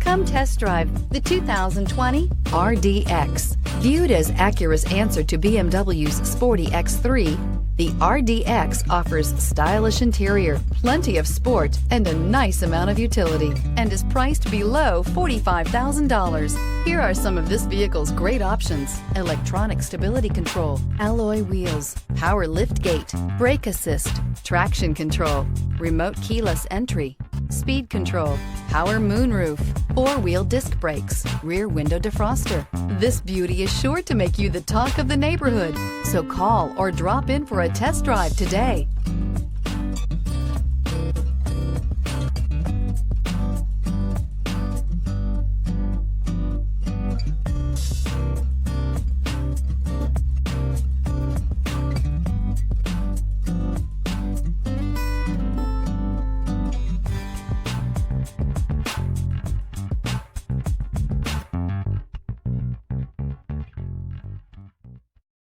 Come test drive the 2020 RDX. Viewed as Acura's answer to BMW's sporty X3, the RDX offers stylish interior, plenty of sport, and a nice amount of utility, and is priced below $45,000. Here are some of this vehicle's great options: electronic stability control, alloy wheels, power liftgate, brake assist, traction control, remote keyless entry, speed control, power moonroof, four-wheel disc brakes, rear window defroster. This beauty is sure to make you the talk of the neighborhood. So call or drop in for a test drive today.